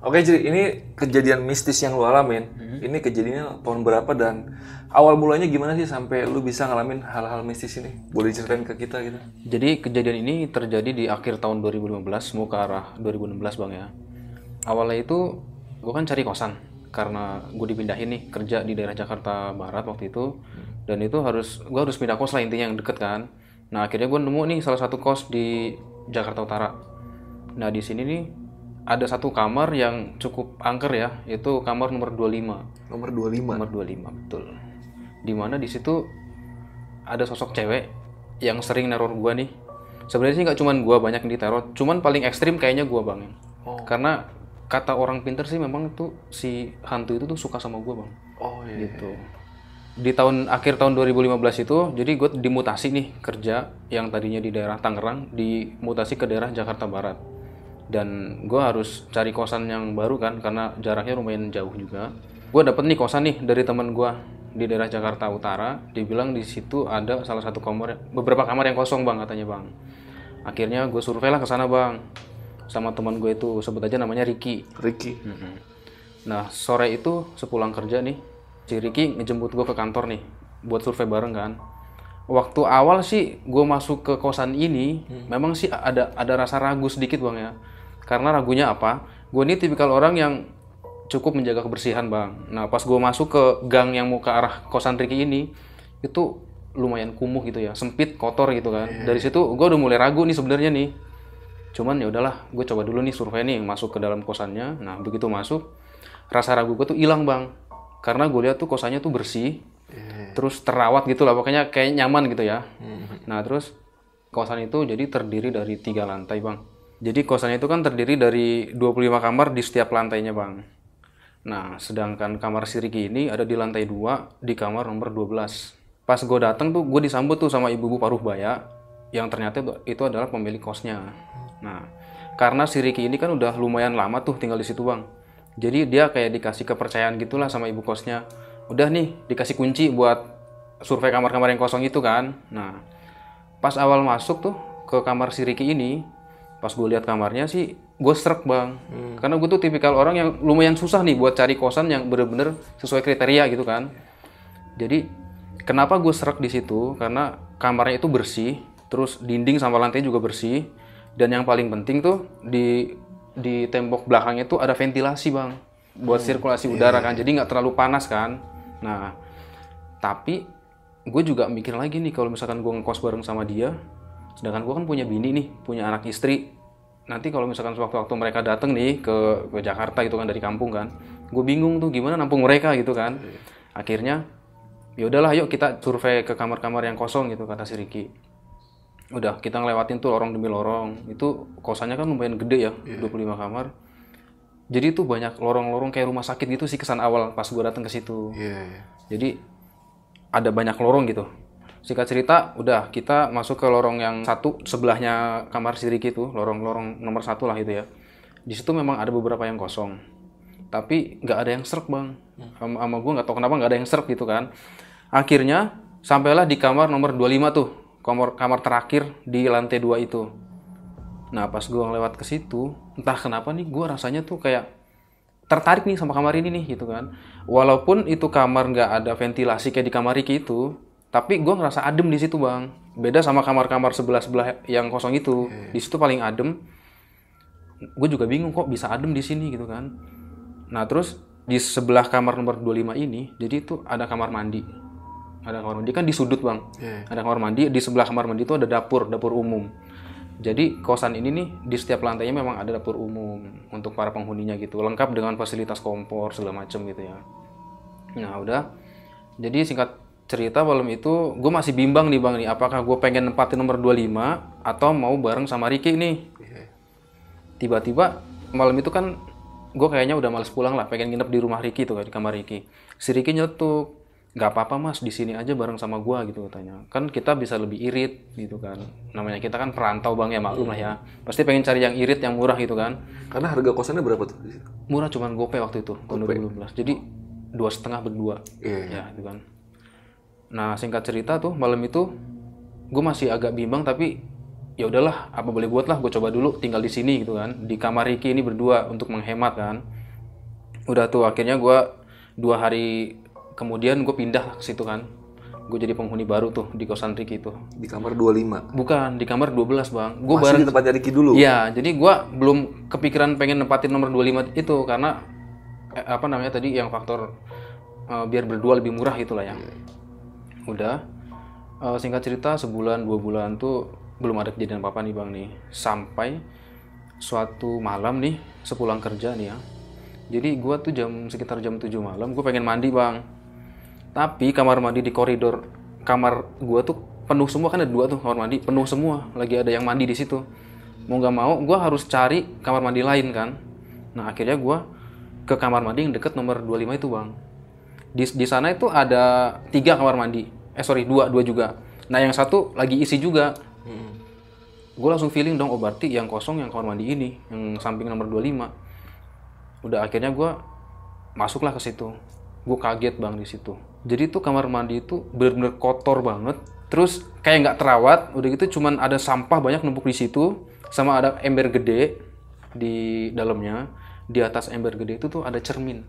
Oke, jadi ini kejadian mistis yang lu alamin. Ini kejadiannya tahun berapa dan awal mulanya gimana sih sampai lu bisa ngalamin hal-hal mistis ini? Boleh ceritain ke kita gitu? Jadi kejadian ini terjadi di akhir tahun 2015, mau ke arah 2016 bang ya. Awalnya itu gue kan cari kosan karena gue dipindahin nih kerja di daerah Jakarta Barat waktu itu, dan itu gue harus pindah kos lah intinya yang deket kan. Nah akhirnya gue nemu nih salah satu kos di Jakarta Utara. Nah di sini nih ada satu kamar yang cukup angker ya, itu kamar nomor 25. Nomor 25. Nomor 25 betul. Dimana di situ ada sosok cewek yang sering neror gua nih. Sebenarnya sih nggak cuman gua banyak yang diteror, cuman paling ekstrim kayaknya gua bang. Karena kata orang pinter sih memang tuh si hantu itu tuh suka sama gua bang. Oh iya. Gitu. Di akhir tahun 2015 itu, jadi gue dimutasi nih kerja yang tadinya di daerah Tangerang, dimutasi ke daerah Jakarta Barat. Dan gue harus cari kosan yang baru kan, karena jaraknya lumayan jauh juga. Gue dapet nih kosan nih dari temen gue di daerah Jakarta Utara. Dibilang di situ ada salah satu kamar, beberapa kamar yang kosong bang katanya bang. Akhirnya gue survei lah ke sana bang, sama teman gue itu, sebut aja namanya Ricky. Ricky. Nah sore itu sepulang kerja nih, si Ricky ngejemput gue ke kantor nih buat survei bareng kan. Waktu awal sih gue masuk ke kosan ini, memang sih ada rasa ragu sedikit bang ya. Karena ragunya apa? Gue ini tipikal orang yang cukup menjaga kebersihan bang. Nah pas gue masuk ke gang yang mau ke arah kosan Ricky ini, itu lumayan kumuh gitu ya, sempit, kotor gitu kan. Dari situ gue udah mulai ragu nih sebenarnya nih. Cuman ya udahlah, gue coba dulu nih survei nih masuk ke dalam kosannya. Nah begitu masuk, rasa ragu gue tuh hilang bang. Karena gue lihat tuh kosannya tuh bersih, terus terawat gitu lah, pokoknya kayak nyaman gitu ya. Nah terus kosan itu jadi terdiri dari 3 lantai bang. Jadi kosan itu kan terdiri dari 25 kamar di setiap lantainya bang. Nah sedangkan kamar si Ricky ini ada di lantai 2 di kamar nomor 12. Pas gue datang tuh gue disambut tuh sama ibu-ibu paruh baya yang ternyata itu adalah pemilik kosnya. Nah karena si Ricky ini kan udah lumayan lama tuh tinggal di situ bang. Jadi dia kayak dikasih kepercayaan gitulah sama ibu kosnya. Udah nih dikasih kunci buat survei kamar-kamar yang kosong itu kan. Nah pas awal masuk tuh ke kamar si Ricky ini, pas gue lihat kamarnya sih gue srek bang. Karena gue tuh tipikal orang yang lumayan susah nih buat cari kosan yang bener-bener sesuai kriteria gitu kan. Jadi kenapa gue srek di situ? Karena kamarnya itu bersih, terus dinding sama lantai juga bersih, dan yang paling penting tuh di tembok belakangnya tuh ada ventilasi bang, buat sirkulasi udara kan, jadi nggak terlalu panas kan. Nah tapi gue juga mikir lagi nih, kalau misalkan gue ngekos bareng sama dia, sedangkan gue kan punya bini nih, punya anak istri. Nanti kalau misalkan sewaktu-waktu mereka datang nih ke Jakarta gitu kan dari kampung kan, gue bingung tuh gimana nampung mereka gitu kan. Akhirnya ya udahlah yuk kita survei ke kamar-kamar yang kosong gitu kata si Ricky. Udah kita ngelewatin tuh lorong demi lorong. Itu kosannya kan lumayan gede ya, 25 kamar. Jadi tuh banyak lorong-lorong kayak rumah sakit gitu sih kesan awal pas gue datang ke situ. Jadi ada banyak lorong gitu. Singkat cerita, udah kita masuk ke lorong yang satu sebelahnya kamar si Ricky tuh, lorong nomor 1 lah itu ya. Di situ memang ada beberapa yang kosong, tapi nggak ada yang serp bang. Sama gue nggak tahu kenapa nggak ada yang serp gitu kan. Akhirnya sampailah di kamar nomor 25 tuh, kamar terakhir di lantai 2 itu. Nah pas gue ngelewat ke situ, entah kenapa nih gue rasanya tuh kayak tertarik nih sama kamar ini nih gitu kan. Walaupun itu kamar nggak ada ventilasi kayak di kamar Ricky itu, tapi gue ngerasa adem di situ bang. Beda sama kamar-kamar sebelah yang kosong itu. Di situ paling adem. Gue juga bingung kok bisa adem di sini gitu kan. Nah terus di sebelah kamar nomor 25 ini, jadi itu ada kamar mandi. Ada kamar mandi kan di sudut bang. Ada kamar mandi, di sebelah kamar mandi itu ada dapur umum. Jadi kosan ini nih di setiap lantainya memang ada dapur umum untuk para penghuninya gitu, lengkap dengan fasilitas kompor segala macem gitu ya. Nah udah, jadi singkat cerita malam itu gue masih bimbang nih bang nih, apakah gue pengen nempatin nomor 25 atau mau bareng sama Ricky nih. Tiba-tiba malam itu kan gue kayaknya udah males pulang lah, pengen nginep di rumah Ricky tuh, di kamar Ricky. Si Ricky nyetuk, nggak apa-apa mas, di sini aja bareng sama gue gitu katanya. Kan kita bisa lebih irit gitu kan. Namanya kita kan perantau bang ya, maklum lah ya. Pasti pengen cari yang irit, yang murah gitu kan. Karena harga kosannya berapa tuh di situ? Murah, cuman gope waktu itu tahun 2015. Jadi 2,5 berdua. Ya gitu kan. Nah singkat cerita tuh malam itu gue masih agak bimbang, tapi ya udahlah, apa boleh buat lah, gue coba dulu tinggal di sini gitu kan, di kamar Ricky ini berdua untuk menghemat kan. Udah tuh akhirnya gue 2 hari kemudian gue pindah ke situ kan. Gue jadi penghuni baru tuh di kosan Ricky itu. Di kamar 25. Bukan, di kamar 12 bang. Gue Masih di tempatnya Ricky dulu. Iya, jadi gue belum kepikiran pengen nempatin nomor 25 itu karena apa namanya tadi yang faktor biar berdua lebih murah itulah ya. Udah, singkat cerita sebulan 2 bulan tuh belum ada kejadian apa-apa nih bang nih. Sampai suatu malam nih sepulang kerja nih ya. Jadi gue tuh sekitar jam 7 malam gue pengen mandi bang. Tapi kamar mandi di koridor kamar gue tuh penuh semua, kan ada 2 tuh kamar mandi penuh semua, lagi ada yang mandi di situ. Mau nggak mau gue harus cari kamar mandi lain kan. Nah akhirnya gue ke kamar mandi yang deket nomor 25 itu bang. Di sana itu ada 3 kamar mandi. 2 juga. Nah yang satu lagi isi juga. Gue langsung feeling dong, oh berarti yang kosong yang kamar mandi ini, yang samping nomor 25. Udah akhirnya gue masuklah ke situ. Gue kaget bang di situ. Jadi tuh kamar mandi itu bener-bener kotor banget. Terus kayak nggak terawat. Udah gitu cuman ada sampah banyak numpuk di situ. Sama ada ember gede di dalamnya. Di atas ember gede itu tuh ada cermin.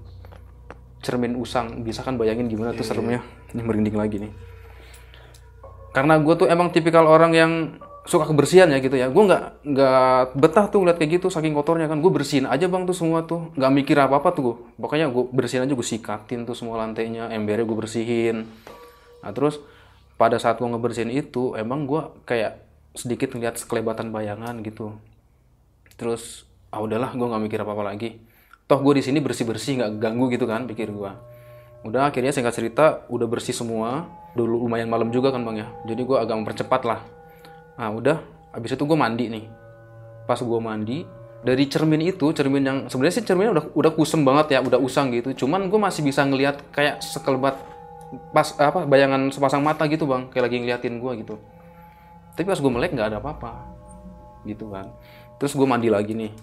Cermin usang. Bisa kan bayangin gimana tuh seremnya. Ini merinding lagi nih. Karena gue tuh emang tipikal orang yang suka kebersihan ya gitu ya. Gue nggak betah tuh ngeliat kayak gitu saking kotornya kan. Gue bersihin aja bang tuh semua tuh. Nggak mikir apa-apa tuh gue. Pokoknya gue bersihin aja, gue sikatin tuh semua lantainya, embernya gue bersihin. Nah terus pada saat gue ngebersihin itu emang gue kayak sedikit ngeliat sekelebatan bayangan gitu. Terus udahlah gue nggak mikir apa-apa lagi. Toh gue di sini bersih-bersih nggak ganggu gitu kan pikir gue. Udah akhirnya singkat cerita udah bersih semua. Dulu lumayan malam juga kan bang ya. Jadi gue agak mempercepat lah. Nah udah, abis itu gue mandi nih. Pas gue mandi, dari cermin itu, cermin yang sebenarnya sih cerminnya udah kusem banget ya, udah usang gitu. Cuman gue masih bisa ngelihat kayak sekelebat bayangan sepasang mata gitu bang, kayak lagi ngeliatin gue gitu. Tapi pas gue melek nggak ada apa-apa, gitu kan. Terus gue mandi lagi nih.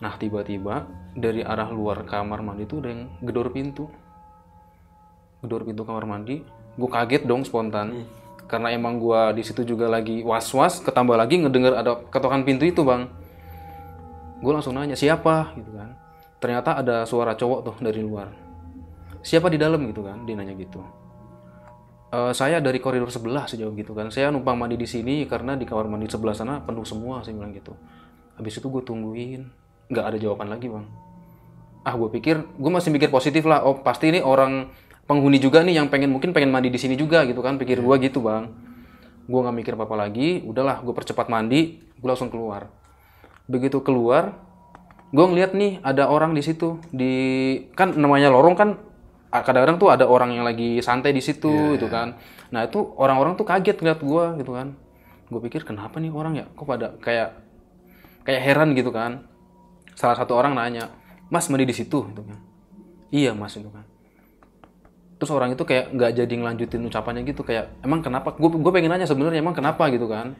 Nah tiba-tiba dari arah luar kamar mandi tuh ada yang gedor pintu kamar mandi. Gue kaget dong spontan. Karena emang gue di situ juga lagi was-was, ketambah lagi ngedenger ada ketokan pintu itu bang. Gue langsung nanya siapa gitu kan. Ternyata ada suara cowok tuh dari luar. Siapa di dalam gitu kan, dia nanya gitu. Saya dari koridor sebelah sejauh gitu kan. Saya numpang mandi di sini karena di kamar mandi sebelah sana penuh semua, saya bilang gitu. Habis itu gue tungguin, nggak ada jawaban lagi bang. Gue masih mikir positif lah. Oh pasti ini orang penghuni juga nih yang mungkin pengen mandi di sini juga gitu kan, pikir gue gitu bang. Gue nggak mikir apa-apa lagi, udahlah gue percepat mandi, gue langsung keluar. Begitu keluar, gue ngeliat nih ada orang di situ, kan namanya lorong kan, kadang-kadang tuh ada orang yang lagi santai di situ gitu kan. Nah itu orang-orang tuh kaget ngeliat gue gitu kan. Gue pikir kenapa nih orang ya, kok pada kayak heran gitu kan. Salah satu orang nanya, Mas mandi di situ gitu kan. Iya mas itu kan. Terus orang itu kayak nggak jadi ngelanjutin ucapannya gitu, kayak emang kenapa? Gue pengen nanya sebenarnya emang kenapa gitu kan?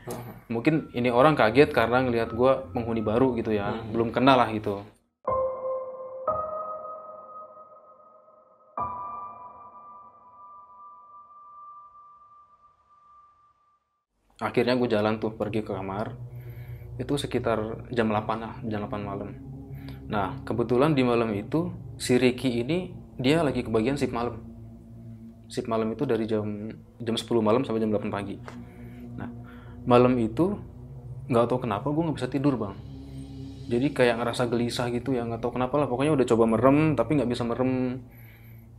Mungkin ini orang kaget karena ngelihat gue penghuni baru gitu ya, belum kenal lah gitu. Akhirnya gue jalan tuh pergi ke kamar. Itu sekitar jam 8 lah, jam 8 malam. Nah kebetulan di malam itu si Ricky ini dia lagi kebagian shift malam. Shift malam itu dari jam 10 malam sampai jam 8 pagi. Nah, malam itu nggak tahu kenapa gue nggak bisa tidur bang. Jadi kayak ngerasa gelisah gitu ya, nggak tahu kenapa lah. Pokoknya udah coba merem tapi nggak bisa merem.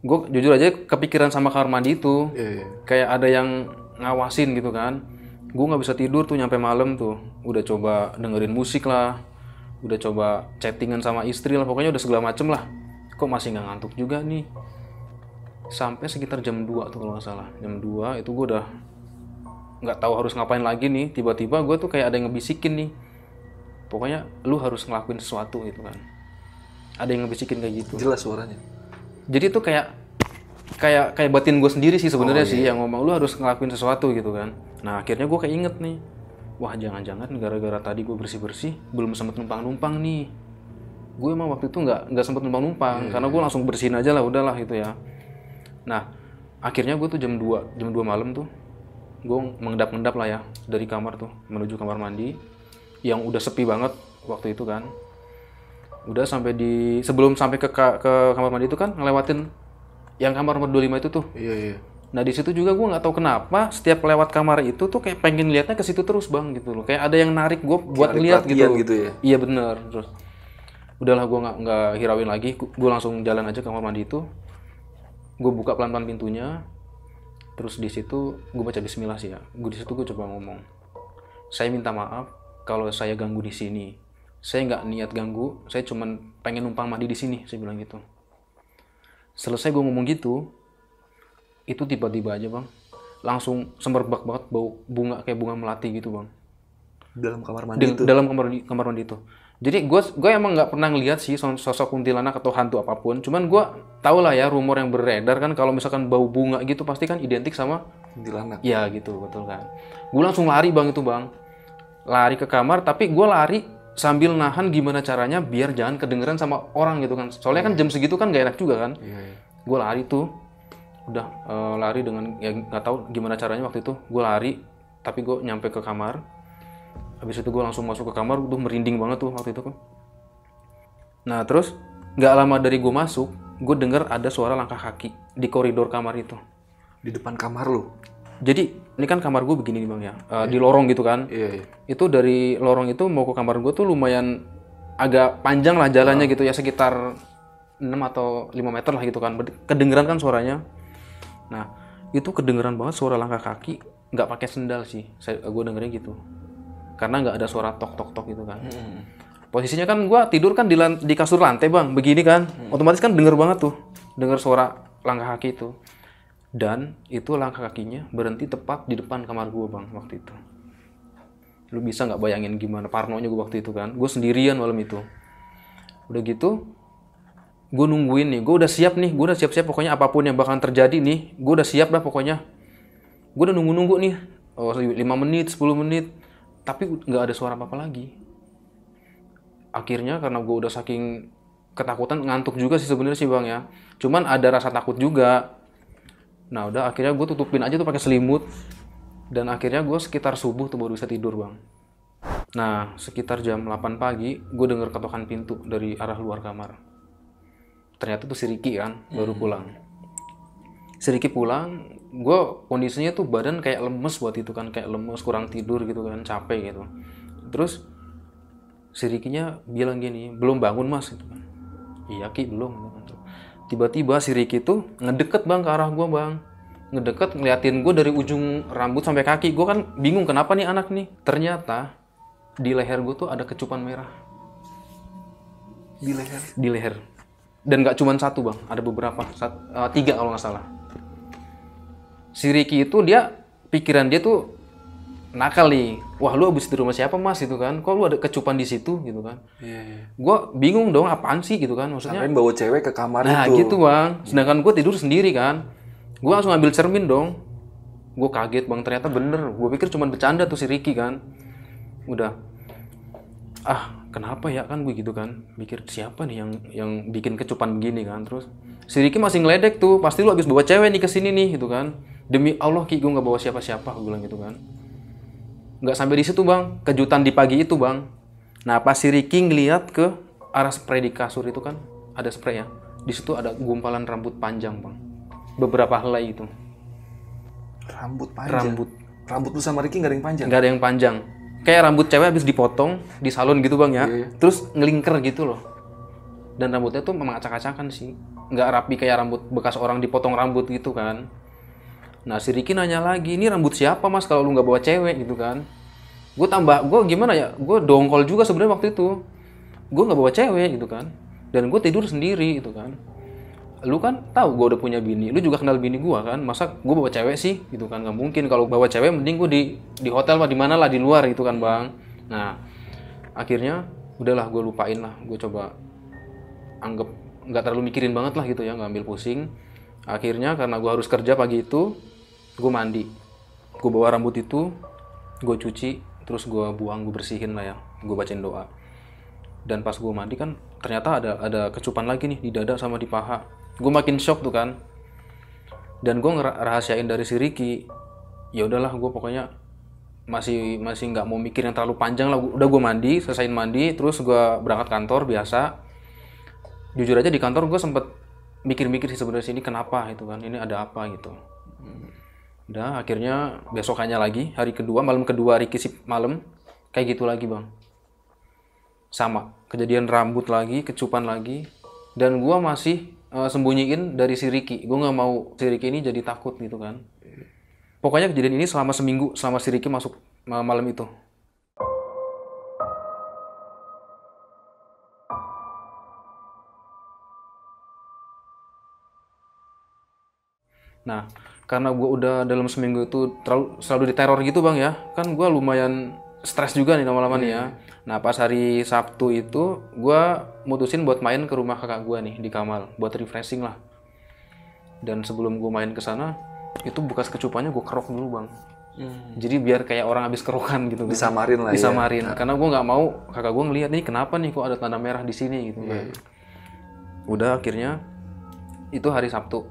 Gue jujur aja kepikiran sama kamar mandi itu. Kayak ada yang ngawasin gitu kan. Gue nggak bisa tidur tuh nyampe malam tuh. Udah coba dengerin musik lah. Udah coba chattingan sama istri lah. Pokoknya udah segala macem lah. Kok masih nggak ngantuk juga nih. Sampai sekitar jam 2 tuh kalau nggak salah. Jam 2 itu gue udah nggak tahu harus ngapain lagi nih. Tiba-tiba gue tuh kayak ada yang ngebisikin nih. Pokoknya lu harus ngelakuin sesuatu gitu kan. Ada yang ngebisikin kayak gitu. Jelas suaranya. Jadi tuh kayak batin gue sendiri sih sebenarnya sih yang ngomong lu harus ngelakuin sesuatu gitu kan. Nah akhirnya gue kayak inget nih. Wah jangan-jangan gara-gara tadi gue bersih-bersih belum sempet numpang-numpang nih. Gue emang waktu itu nggak sempet numpang-numpang karena gue langsung bersihin aja lah udahlah gitu ya. Nah, akhirnya gue tuh jam 2 malam tuh, gue mengendap-endap lah ya dari kamar tuh menuju kamar mandi yang udah sepi banget waktu itu kan. Udah sampai sebelum sampai ke kamar mandi itu kan ngelewatin yang kamar nomor 25 itu tuh. Iya. Nah di situ juga gue nggak tahu kenapa setiap lewat kamar itu tuh kayak pengen liatnya ke situ terus bang gitu loh. Kayak ada yang narik gue buat ngeliat gitu ya. Iya bener. Terus udahlah gue nggak hirauin lagi. Gue langsung jalan aja ke kamar mandi itu. Gue buka pelan-pelan pintunya. Terus di situ gue baca Bismillah sih ya. Gue di situ gue coba ngomong. Saya minta maaf kalau saya ganggu di sini. Saya nggak niat ganggu. Saya cuman pengen numpang mandi di sini. Saya bilang gitu. Selesai gue ngomong gitu. Itu tiba-tiba aja bang, langsung semerbak banget bau bunga kayak bunga melati gitu bang. Dalam kamar mandi itu? Dalam kamar mandi itu. Jadi gue emang nggak pernah ngeliat sih sosok kuntilanak atau hantu apapun. Cuman gue tau lah ya rumor yang beredar kan kalau misalkan bau bunga gitu pasti kan identik sama kuntilanak. Iya gitu, betul kan. Gue langsung lari bang itu bang. Lari ke kamar tapi gue lari sambil nahan gimana caranya biar jangan kedengeran sama orang gitu kan. Soalnya kan jam segitu kan gak enak juga kan. Iya. Gue lari tuh. Udah lari dengan ya nggak tahu gimana caranya waktu itu gue lari tapi gue nyampe ke kamar. Habis itu gue langsung masuk ke kamar tuh merinding banget tuh waktu itu kan. Nah terus nggak lama dari gue masuk gue denger ada suara langkah kaki di koridor kamar itu di depan kamar lu. Jadi ini kan kamar gue begini nih bang ya di lorong gitu kan. Iya. Itu dari lorong itu mau ke kamar gue tuh lumayan agak panjang lah jalannya gitu ya sekitar 6 atau 5 meter lah gitu kan. Kedengeran kan suaranya. Nah itu kedengeran banget suara langkah kaki nggak pakai sendal sih gue dengerin gitu karena nggak ada suara tok tok tok gitu kan. Posisinya kan gue tidur kan di kasur lantai bang begini kan otomatis kan denger banget tuh denger suara langkah kaki itu dan itu langkah kakinya berhenti tepat di depan kamar gue bang waktu itu. Lu bisa nggak bayangin gimana parnonya gue waktu itu kan. Gue sendirian malam itu. Udah gitu gue nungguin nih, gue udah siap pokoknya apapun yang bakalan terjadi nih, gue udah siap dah pokoknya. Gue udah nunggu nih, 5 menit, 10 menit, tapi nggak ada suara apa-apa lagi. Akhirnya karena gue udah saking ketakutan, ngantuk juga sih sebenarnya sih bang ya, cuman ada rasa takut juga. Nah udah akhirnya gue tutupin aja tuh pakai selimut, dan akhirnya gue sekitar subuh tuh baru bisa tidur bang. Nah sekitar jam 8 pagi, gue denger ketokan pintu dari arah luar kamar. Ternyata tuh si Ricky kan baru pulang. Si Ricky pulang, gue kondisinya tuh badan kayak lemes buat itu kan, kayak lemes, kurang tidur gitu kan, capek gitu. Terus si Ricky-nya bilang gini, belum bangun mas gitu kan. Iya Ki belum. Tiba-tiba si Ricky tuh ngedeket bang ke arah gue bang, ngedeket ngeliatin gue dari ujung rambut sampai kaki. Gue kan bingung kenapa nih anak nih. Ternyata di leher gue tuh ada kecupan merah. Di leher? Di leher. Dan gak cuma satu bang, ada beberapa, 3 kalau nggak salah. Si Ricky itu pikiran dia tuh nakal nih. Wah lu abis di rumah siapa mas gitu kan? Kok lu ada kecupan di situ gitu kan? Iya. Gue bingung dong apaan sih gitu kan? Maksudnya. Sampai bawa cewek ke kamar nah, itu. Nah gitu bang. Sedangkan gue tidur sendiri kan. Gue langsung ambil cermin dong. Gue kaget bang, ternyata bener. Gue pikir cuma bercanda tuh si Ricky kan. Udah. Kenapa ya kan gue gitu kan, mikir siapa nih yang bikin kecupan begini kan. Terus si Ricky masih ngeledek tuh, pasti lu abis bawa cewek nih kesini nih gitu kan. Demi Allah Ki, gue nggak bawa siapa-siapa, gue bilang gitu kan. Nggak sampai di situ bang, kejutan di pagi itu bang. Nah pas si Ricky ngeliat ke arah spray di kasur itu kan, ada spray ya. Di situ ada gumpalan rambut panjang bang, beberapa helai itu. Rambut panjang. Rambut lu sama Ricky nggak ada yang panjang? Nggak ada yang panjang. Kayak rambut cewek habis dipotong di salon gitu bang ya. Iya. Terus ngelingker gitu loh. Dan rambutnya tuh memang acak-acakan sih. Nggak rapi kayak rambut bekas orang dipotong rambut gitu kan. Nah si Ricky nanya lagi, ini rambut siapa mas kalau lu nggak bawa cewek gitu kan. Gue gimana ya, gue dongkol juga sebenarnya waktu itu. Gue nggak bawa cewek gitu kan. Dan gue tidur sendiri gitu kan. Lu kan tahu gue udah punya bini, lu juga kenal bini gue kan, masa gue bawa cewek sih gitu kan. Nggak mungkin, kalau bawa cewek mending gue di hotel lah, di mana lah, di luar gitu kan bang. Nah akhirnya udahlah gue lupain lah, gue coba anggap nggak terlalu mikirin banget lah gitu ya, nggak ambil pusing. Akhirnya karena gue harus kerja pagi itu, gue mandi, gue bawa rambut itu, gue cuci, terus gue buang, gue bersihin lah ya, gue bacain doa. Dan pas gue mandi kan ternyata ada kecupan lagi nih di dada sama di paha. Gue makin shock tuh kan. Dan gue ngerahasiain dari si Ricky. ya udahlah, gue pokoknya masih nggak mau mikir yang terlalu panjang lah. Udah gue mandi, selesaiin mandi, terus gue berangkat kantor biasa. Jujur aja di kantor gue sempet mikir-mikir sih sebenarnya ini kenapa itu kan, ini ada apa gitu. Udah akhirnya besokannya lagi, hari kedua, malam kedua Ricky sip malam kayak gitu lagi bang. Sama, kejadian rambut lagi, kecupan lagi, dan gue masih sembunyiin dari si Ricky. Gue nggak mau si Ricky ini jadi takut gitu kan. Pokoknya kejadian ini selama seminggu, selama si Ricky masuk malam itu. Nah, karena gue udah dalam seminggu itu selalu diteror gitu bang ya, kan gue lumayan stres juga nih lama-lama nih ya. Nah, pas hari Sabtu itu, gue mutusin buat main ke rumah kakak gue nih di Kamal, buat refreshing lah. Dan sebelum gue main ke sana, itu bekas kecupannya gue kerok dulu bang. Jadi biar kayak orang habis kerokan gitu. Disamarin lah Disamarin. ya. Karena gue nggak mau kakak gue ngeliat nih kenapa nih kok ada tanda merah di sini gitu kan. Udah akhirnya itu hari Sabtu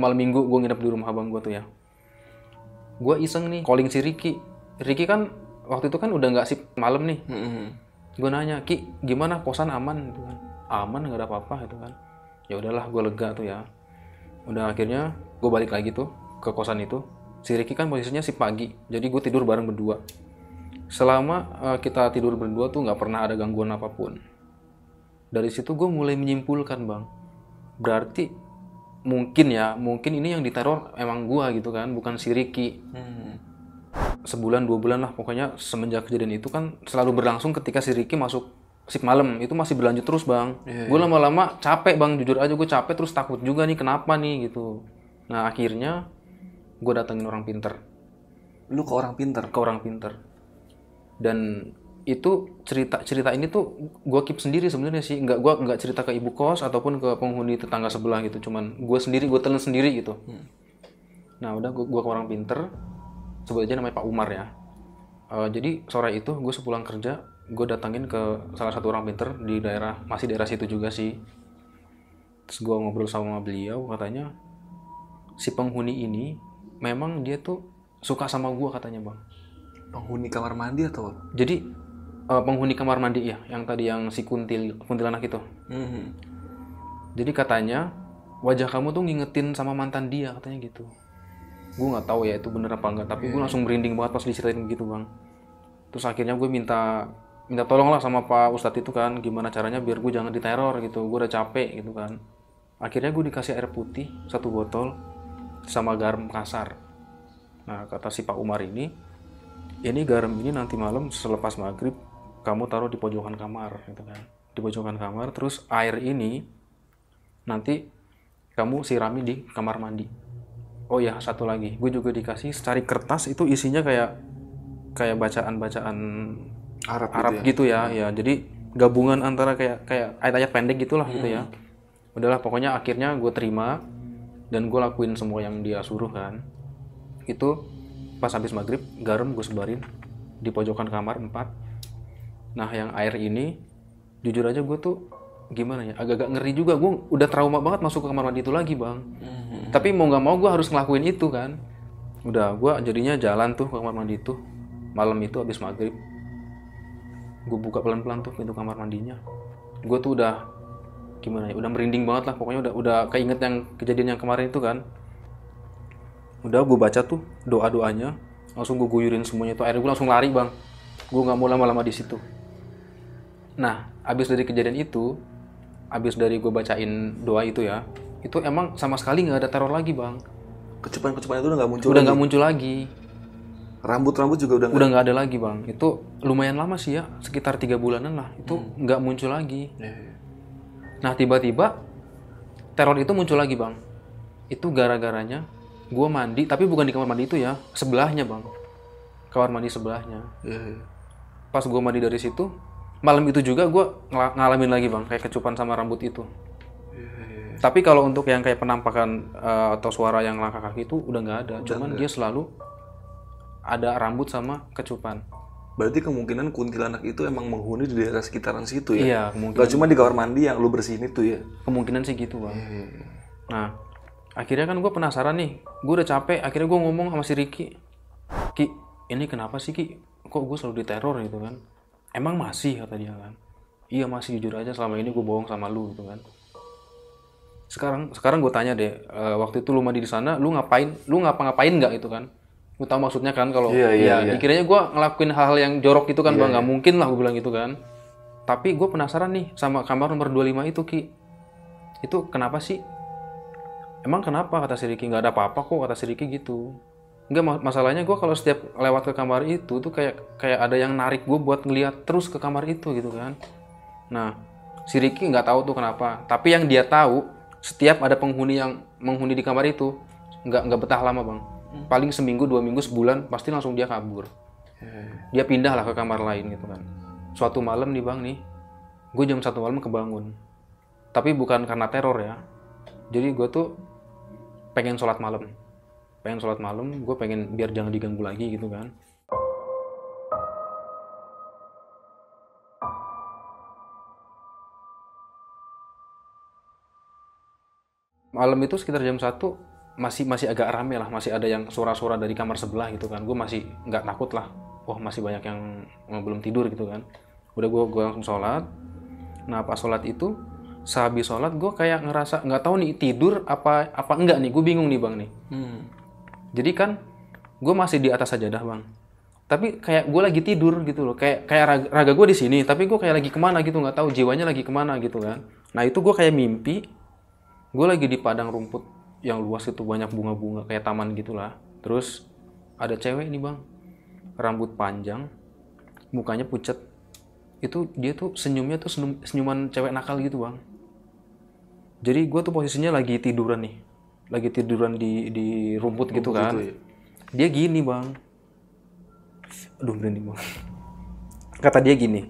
malam minggu gue nginep di rumah abang gue tuh ya. Gue iseng nih calling si Ricky. Ricky kan waktu itu kan udah nggak sip malam nih. Gue nanya, Ki gimana kosan aman gitu kan? Aman, nggak ada apa-apa gitu kan. Ya udahlah, gue lega tuh ya. Udah akhirnya gue balik lagi tuh ke kosan itu. Si Ricky kan posisinya sip pagi, jadi gue tidur bareng berdua. Selama kita tidur berdua tuh nggak pernah ada gangguan apapun. Dari situ gue mulai menyimpulkan bang, berarti mungkin ini yang diteror emang gue gitu kan, bukan si Ricky. Sebulan 2 bulan lah pokoknya semenjak kejadian itu kan selalu berlangsung ketika si Ricky masuk sip malam, itu masih berlanjut terus bang. Gue lama-lama capek bang, jujur aja gue capek, terus takut juga nih kenapa nih gitu. Nah akhirnya gue datengin orang pinter. Lu ke orang pinter? Ke orang pinter. Dan itu cerita ini tuh gue keep sendiri sebenarnya sih. Gue nggak cerita ke ibu kos ataupun ke penghuni tetangga sebelah gitu. Cuman gue telan sendiri gitu. Nah udah gue ke orang pinter. Sebut aja namanya Pak Umar ya. Jadi sore itu gue sepulang kerja, gue datangin ke salah satu orang pinter di masih daerah situ juga sih. Terus gue ngobrol sama beliau, katanya si penghuni ini memang dia tuh suka sama gue katanya bang. Penghuni kamar mandi atau? Jadi penghuni kamar mandi ya, yang tadi yang si kuntilanak itu. Jadi katanya wajah kamu tuh ngingetin sama mantan dia katanya gitu. Gue nggak tahu ya itu bener apa enggak, tapi gue langsung merinding banget pas diceritain gitu bang. Terus akhirnya gue minta tolong lah sama Pak Ustadz itu kan, gimana caranya biar gue jangan diteror gitu. Gue udah capek gitu kan. Akhirnya gue dikasih air putih 1 botol sama garam kasar. Nah kata si Pak Umar ini garam ini nanti malam selepas maghrib kamu taruh di pojokan kamar gitu kan, di pojokan kamar. Terus air ini nanti kamu sirami di kamar mandi. Oh ya satu lagi, gue juga dikasih secari kertas itu isinya kayak bacaan-bacaan Arab gitu ya. Ya jadi gabungan antara kayak ayat-ayat pendek gitulah gitu ya. Udahlah pokoknya akhirnya gue terima dan gue lakuin semua yang dia suruh kan. Itu pas habis maghrib garam gue sebarin di pojokan kamar 4. Nah yang air ini jujur aja gue tuh gimana ya, agak-agak ngeri juga. Gue udah trauma banget masuk ke kamar mandi itu lagi bang. Tapi mau nggak mau gue harus ngelakuin itu kan. Udah gue jadinya jalan tuh ke kamar mandi itu malam itu habis maghrib. Gue buka pelan-pelan tuh pintu kamar mandinya. Gue tuh udah gimana ya, udah merinding banget lah pokoknya. Udah keinget yang kejadian yang kemarin itu kan. Udah gue baca tuh doa-doanya, langsung gue guyurin semuanya itu. Akhirnya gue langsung lari bang. Gue nggak mau lama-lama di situ. Nah abis dari kejadian itu, abis dari gue bacain doa itu ya, itu emang sama sekali nggak ada teror lagi bang. Kecupan-kecupan itu udah nggak muncul. Udah nggak muncul lagi. Rambut juga udah nggak ada lagi bang. Itu lumayan lama sih ya, sekitar 3 bulanan lah. Itu nggak muncul lagi. Nah tiba-tiba teror itu muncul lagi bang. Itu gara-garanya gue mandi, tapi bukan di kamar mandi itu ya, sebelahnya bang. Kamar mandi sebelahnya. Pas gue mandi dari situ, malam itu juga gue ngalamin lagi bang, kayak kecupan sama rambut itu. Tapi kalau untuk yang kayak penampakan atau suara yang langkah kaki itu udah nggak ada. Cuman dia selalu ada rambut sama kecupan. Berarti kemungkinan kuntilanak itu emang menghuni di daerah sekitaran situ ya? Iya, kemungkinan. Gak cuma di kamar mandi yang lu bersihin itu ya? Kemungkinan sih gitu bang. Nah, akhirnya kan gue penasaran nih. Gue udah capek, akhirnya gue ngomong sama si Ricky. Ki, ini kenapa sih Ki? Kok gue selalu diteror gitu kan? Emang masih, kata dia kan. Iya masih, jujur aja selama ini gue bohong sama lu gitu kan. Sekarang gue tanya deh, waktu itu lu mandi di sana, lu ngapa-ngapain nggak itu kan? Lu tahu maksudnya kan kalau Iya. dikiranya gue ngelakuin hal-hal yang jorok itu kan, bang, nggak mungkin lah gue bilang gitu kan. Tapi gue penasaran nih sama kamar nomor 25 itu Ki. Itu kenapa sih? Emang kenapa, kata si Ricky? Nggak ada apa-apa kok, kata si Ricky gitu. Enggak, masalahnya gue kalau setiap lewat ke kamar itu tuh kayak ada yang narik gue buat ngeliat terus ke kamar itu gitu kan. Nah, si Ricky nggak tahu tuh kenapa. Tapi yang dia tahu, setiap ada penghuni yang menghuni di kamar itu nggak betah lama, bang. Paling seminggu, 2 minggu, sebulan pasti langsung dia kabur. Dia pindah lah ke kamar lain gitu kan. Suatu malam nih bang nih, gue jam 1 malam kebangun. Tapi bukan karena teror ya. Jadi gue tuh pengen sholat malam, gue pengen biar jangan diganggu lagi gitu kan. Malam itu sekitar jam 1 masih agak rame lah, masih ada yang suara-suara dari kamar sebelah gitu kan. Gue masih nggak takut lah, wah masih banyak yang belum tidur gitu kan. Udah gue langsung sholat. Nah pas sholat itu, sehabis sholat gue kayak ngerasa nggak tahu nih tidur apa enggak nih, gue bingung nih bang nih. Jadi kan gue masih di atas sajadah bang, tapi kayak gue lagi tidur gitu loh, kayak raga gue di sini, tapi gue kayak lagi kemana gitu, nggak tahu jiwanya lagi kemana gitu kan. Nah itu gue kayak mimpi, gue lagi di padang rumput yang luas itu, banyak bunga-bunga kayak taman gitulah. Terus ada cewek nih bang, rambut panjang, mukanya pucet. Itu dia tuh senyumnya tuh senyuman cewek nakal gitu bang. Jadi gue tuh posisinya lagi tiduran nih, lagi tiduran di rumput gitu kan. Itu, ya? Dia gini bang, aduh berani bang. Kata dia gini,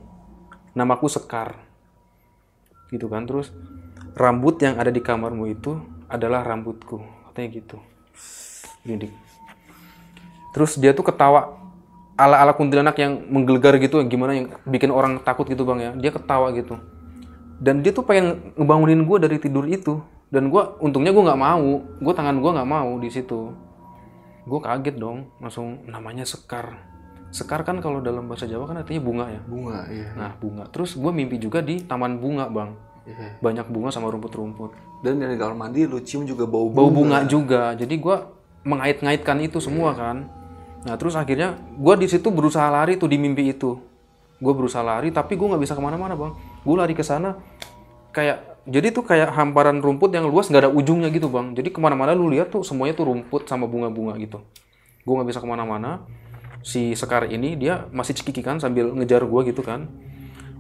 namaku Sekar, gitu kan. Terus rambut yang ada di kamarmu itu adalah rambutku, katanya gitu. Gini. Terus dia tuh ketawa ala kuntilanak yang menggelegar gitu, gimana yang bikin orang takut gitu bang ya. Dia ketawa gitu. Dan dia tuh pengen ngebangunin gue dari tidur itu. Dan gue, untungnya gue nggak mau. Tangan gue nggak mau di situ. Gue kaget dong, langsung namanya Sekar. Sekar kan kalau dalam bahasa Jawa kan artinya bunga ya. Bunga, iya. Nah bunga. Terus gue mimpi juga di taman bunga bang. Banyak bunga sama rumput-rumput. Dan dari kamar mandi lu cium juga bau bunga. Bau bunga juga. Jadi gue mengait-ngaitkan itu semua kan. Nah terus akhirnya gue di situ berusaha lari tuh di mimpi itu. Gue berusaha lari tapi gue nggak bisa kemana-mana bang. Gue lari ke sana jadi tuh kayak hamparan rumput yang luas, nggak ada ujungnya gitu bang. Jadi kemana-mana lu lihat tuh semuanya tuh rumput sama bunga-bunga gitu. Gue nggak bisa kemana-mana. Si Sekar ini dia masih cekikikan sambil ngejar gue gitu kan.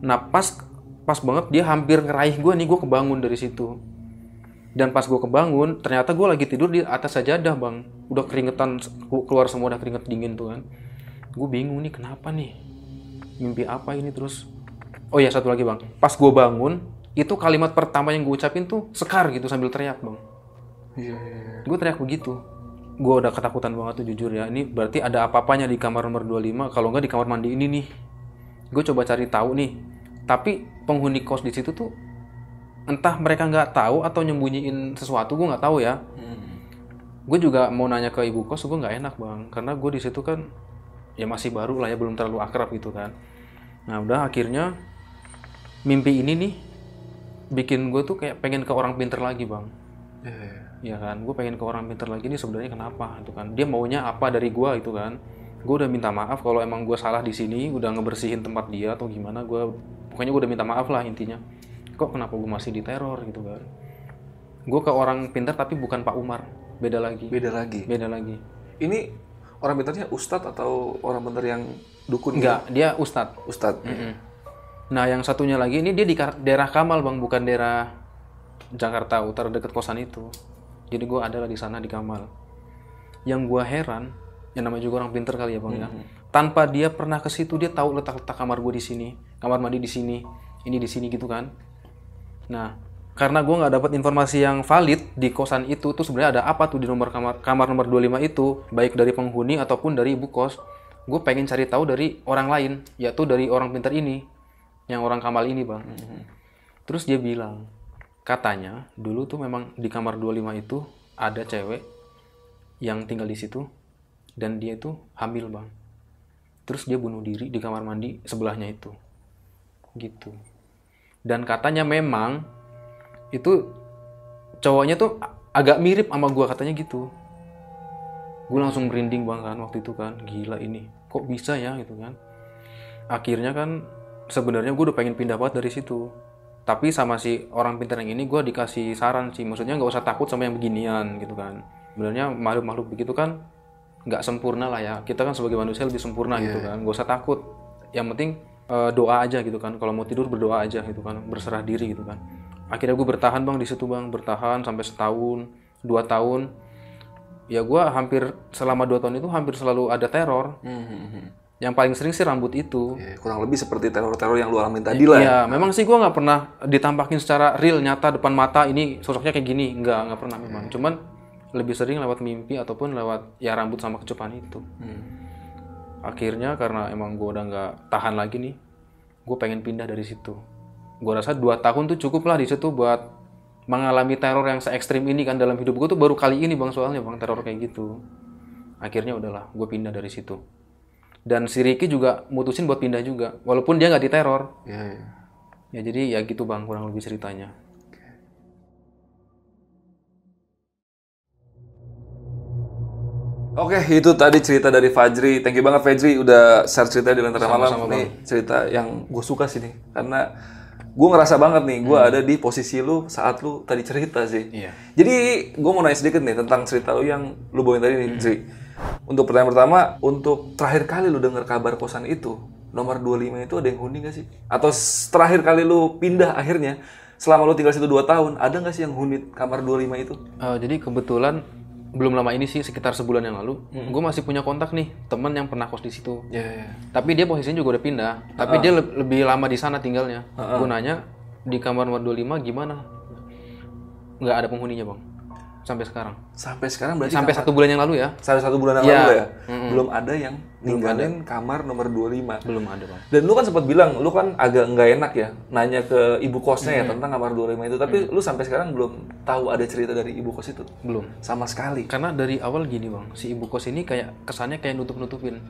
Nah pas banget dia hampir ngeraih gue nih, gue kebangun dari situ. Dan pas gue kebangun, ternyata gue lagi tidur di atas sajadah bang. Udah keringetan, keluar semua, udah keringet dingin tuh kan. Gue bingung nih, kenapa nih? Mimpi apa ini terus? Oh ya, satu lagi bang. Pas gue bangun, itu kalimat pertama yang gue ucapin tuh Sekar gitu sambil teriak bang. Iya. Gue teriak begitu. Gue udah ketakutan banget tuh jujur ya. Ini berarti ada apa-apanya di kamar nomor 25. Kalau nggak di kamar mandi ini nih. Gue coba cari tahu nih. Tapi penghuni kos di situ tuh entah mereka nggak tahu atau nyembunyiin sesuatu, gue nggak tahu ya. Gue juga mau nanya ke ibu kos, gue nggak enak bang, karena gue di situ kan ya masih baru lah ya, belum terlalu akrab gitu kan. Nah udah akhirnya mimpi ini nih bikin gue tuh kayak pengen ke orang pinter lagi bang. Ya kan, gue pengen ke orang pinter lagi nih, sebenarnya kenapa itu kan? Dia maunya apa dari gue itu kan? Gue udah minta maaf kalau emang gue salah di sini, udah ngebersihin tempat dia atau gimana. Pokoknya gue udah minta maaf lah intinya. Kok kenapa gue masih diteror gitu kan? Gue ke orang pintar tapi bukan Pak Umar, beda lagi. Ini orang pintarnya ustadz atau orang pintar yang dukun? Enggak, dia ustadz. Nah yang satunya lagi ini dia di daerah Kamal bang, bukan daerah Jakarta Utara dekat kosan itu. Jadi gue adalah di sana di Kamal. Yang gue heran, yang namanya juga orang pintar kali ya bang ya. Tanpa dia pernah ke situ, dia tahu letak kamar gue di sini, kamar mandi di sini, ini di sini gitu kan. Nah, karena gue nggak dapat informasi yang valid di kosan itu tuh sebenarnya ada apa tuh di nomor kamar nomor 25 itu, baik dari penghuni ataupun dari ibu kos. Gue pengen cari tahu dari orang lain, yaitu dari orang pintar ini, yang orang Kamal ini bang. Terus dia bilang, katanya dulu tuh memang di kamar 25 itu ada cewek yang tinggal di situ. Dan dia itu hamil bang. Terus dia bunuh diri di kamar mandi sebelahnya itu. Gitu. Dan katanya memang itu cowoknya tuh agak mirip sama gue katanya gitu. Gue langsung merinding bang kan waktu itu kan. Gila ini. Kok bisa ya gitu kan. Akhirnya kan sebenarnya gue udah pengen pindah banget dari situ. Tapi sama si orang pintar yang ini gue dikasih saran sih. Maksudnya nggak usah takut sama yang beginian gitu kan. Sebenarnya makhluk-makhluk begitu kan nggak sempurna lah ya. Kita kan sebagai manusia lebih sempurna gitu kan. Nggak usah takut. Yang penting doa aja gitu kan. Kalau mau tidur berdoa aja gitu kan. Berserah diri gitu kan. Akhirnya gue bertahan bang di situ bang. Bertahan sampai setahun, 2 tahun. Ya gue hampir selama 2 tahun itu hampir selalu ada teror. Yang paling sering sih rambut itu. Ya, kurang lebih seperti teror-teror yang lu alamin tadi lah. Iya, memang sih gue nggak pernah ditampakin secara real, nyata depan mata ini sosoknya kayak gini. Nggak pernah memang. Cuman lebih sering lewat mimpi ataupun lewat ya rambut sama kecupan itu. Akhirnya karena emang gue udah nggak tahan lagi nih, gue pengen pindah dari situ. Gue rasa 2 tahun tuh cukup lah di situ buat mengalami teror yang se-ekstrim ini kan dalam hidup gue tuh baru kali ini bang soalnya bang teror kayak gitu. Akhirnya udahlah, gue pindah dari situ. Dan si Ricky juga mutusin buat pindah juga, walaupun dia nggak diteror. Ya jadi ya gitu bang, kurang lebih ceritanya. Oke, itu tadi cerita dari Fajri. Thank you banget Fajri udah share cerita di Lentera Malam. Nih cerita yang gue suka sih nih, karena gue ngerasa banget nih, gue ada di posisi lu saat lu tadi cerita sih. Iya. Jadi gue mau nanya sedikit nih tentang cerita lu yang lu bawain tadi nih, Jri. Untuk pertanyaan pertama, untuk terakhir kali lu dengar kabar kosan itu, nomor 25 itu ada yang huni nggak sih? Atau terakhir kali lu pindah akhirnya, selama lu tinggal situ 2 tahun, ada nggak sih yang huni kamar 25 itu? Jadi kebetulan belum lama ini sih, sekitar sebulan yang lalu, gue masih punya kontak nih teman yang pernah kos di situ. Tapi dia posisinya juga udah pindah. Tapi dia lebih lama di sana tinggalnya. Gue nanya di kamar nomor 25 gimana? Nggak ada penghuninya bang. Sampai sekarang. Sampai sekarang berarti sampai 1 bulan yang lalu ya? Sampai 1 bulan yang lalu ya? Belum ada yang ninggalin kamar nomor 25. Belum ada bang. Dan lu kan sempat bilang, lu kan agak nggak enak ya nanya ke ibu kosnya ya tentang kamar 25 itu. Tapi lu sampai sekarang belum tahu ada cerita dari ibu kos itu? Belum. Sama sekali? Karena dari awal gini bang, si ibu kos ini kayak kesannya kayak nutup-nutupin.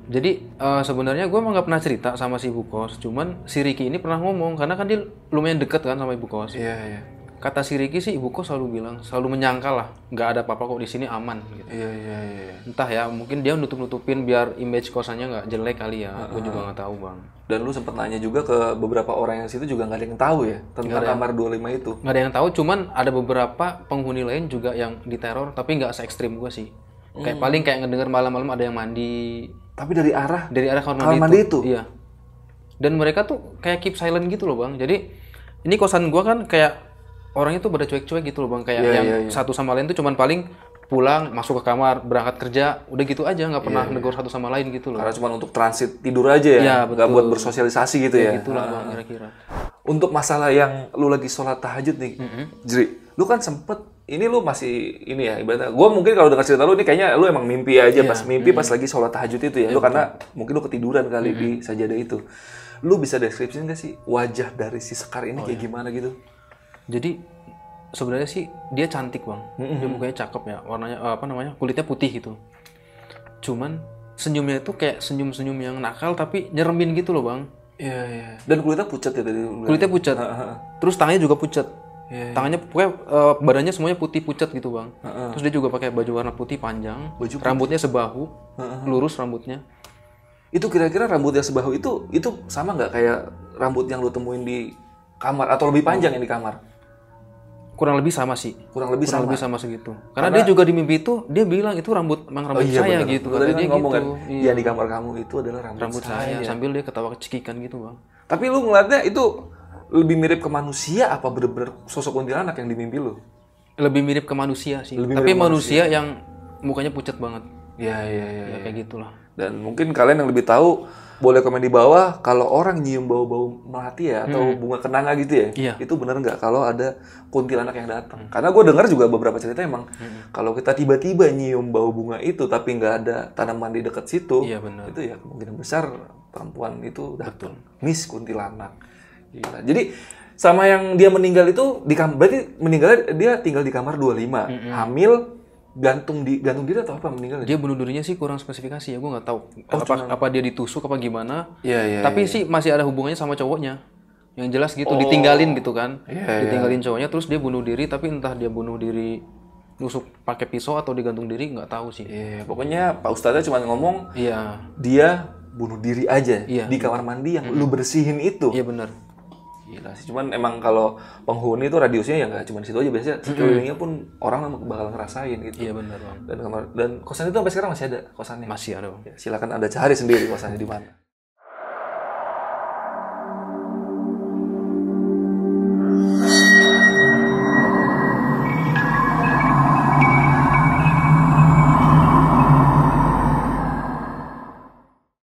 Jadi sebenarnya gue emang nggak pernah cerita sama si ibu kos. Cuman si Ricky ini pernah ngomong, karena kan dia lumayan deket kan sama ibu kos. Iya. Kata si Ricky sih ibu kos selalu bilang, selalu menyangkal lah, nggak ada apa-apa kok di sini, aman gitu. Iya. Entah ya, mungkin dia nutup-nutupin biar image kosannya nggak jelek kali ya. Gue juga nggak tahu bang. Dan lu sempat nanya juga ke beberapa orang yang situ juga nggak ada yang tahu ya tentang kamar 25 itu. Nggak ada yang tahu, cuman ada beberapa penghuni lain juga yang diteror, tapi nggak se-ekstrim gue sih. Kayak paling kayak ngedenger malam-malam ada yang mandi. Tapi dari arah kamar mandi itu. Iya. Dan mereka tuh kayak keep silent gitu loh bang. Jadi ini kosan gue kan kayak orangnya tuh pada cuek-cuek gitu loh bang, kayak satu sama lain tuh cuman paling pulang, masuk ke kamar, berangkat kerja, udah gitu aja, nggak pernah negur satu sama lain gitu loh. Karena cuma untuk transit tidur aja ya, nggak buat bersosialisasi gitu ya. Gitulah bang kira-kira. Untuk masalah yang lu lagi sholat tahajud nih, Jri, lu kan sempet, ini lu masih ini ya, ibaratnya, gue mungkin kalau dengar cerita lu ini kayaknya lu emang mimpi aja, pas lagi sholat tahajud itu ya, lu karena mungkin lu ketiduran kali di sajadah itu. Lu bisa deskripsiin nggak sih wajah dari si Sekar ini kayak gimana gitu? Jadi sebenarnya sih dia cantik bang, dia mukanya cakep ya, warnanya kulitnya putih gitu. Cuman senyumnya itu kayak senyum-senyum yang nakal tapi nyeremin gitu loh bang. Iya. Dan kulitnya pucat ya tadi. Kulitnya pucat. Terus tangannya juga pucat. Tangannya pokoknya badannya semuanya putih pucat gitu bang. Terus dia juga pakai baju warna putih panjang, rambutnya sebahu, lurus rambutnya. Itu kira-kira rambut yang sebahu itu sama nggak kayak rambut yang lu temuin di kamar atau lebih panjang yang di kamar? Kurang lebih sama sih. Kurang lebih sama segitu. Karena dia juga di mimpi itu dia bilang itu rambut saya bener. gitu. Tadi dia ngomong gitu. Kan, ya di kamar kamu itu adalah rambut saya. Sambil dia ketawa cekikan gitu bang. Tapi lu ngeliatnya itu lebih mirip ke manusia apa bener-bener sosok kuntilanak yang di mimpi lu? Lebih mirip ke manusia sih. Tapi manusia yang mukanya pucat banget. Iya. Kayak gitulah. Dan mungkin kalian yang lebih tahu boleh komen di bawah kalau orang nyium bau-bau melati ya atau bunga kenanga gitu ya. Iya. Itu benar nggak kalau ada kuntilanak yang datang? Karena gue dengar juga beberapa cerita emang kalau kita tiba-tiba nyium bau bunga itu tapi nggak ada tanaman di dekat situ, itu ya kemungkinan besar perempuan itu datang. Miss kuntilanak. Gila. Jadi sama yang dia meninggal itu berarti meninggalnya dia tinggal di kamar 25, hamil gantung diri atau apa meninggal? Dia bunuh dirinya sih kurang spesifikasi ya, gue nggak tahu. Apa dia ditusuk apa gimana? Iya. Tapi sih masih ada hubungannya sama cowoknya. Yang jelas gitu, ditinggalin gitu kan. Ditinggalin cowoknya, terus dia bunuh diri, tapi entah dia bunuh diri nusuk pakai pisau atau digantung diri, nggak tahu sih. Iya, pokoknya Pak Ustadznya cuma ngomong, Iya. dia bunuh diri aja Iya. di kamar mandi yang lu bersihin itu. Iya benar. Gila sih, cuman emang kalau penghuni itu radiusnya ya nggak cuma situ aja, biasanya sekelilingnya pun orang bakal ngerasain gitu. Iya benar bang. Dan kosan itu sampai sekarang masih ada kosannya. Masih ada bang. Ya, silakan Anda cari sendiri kosannya di mana.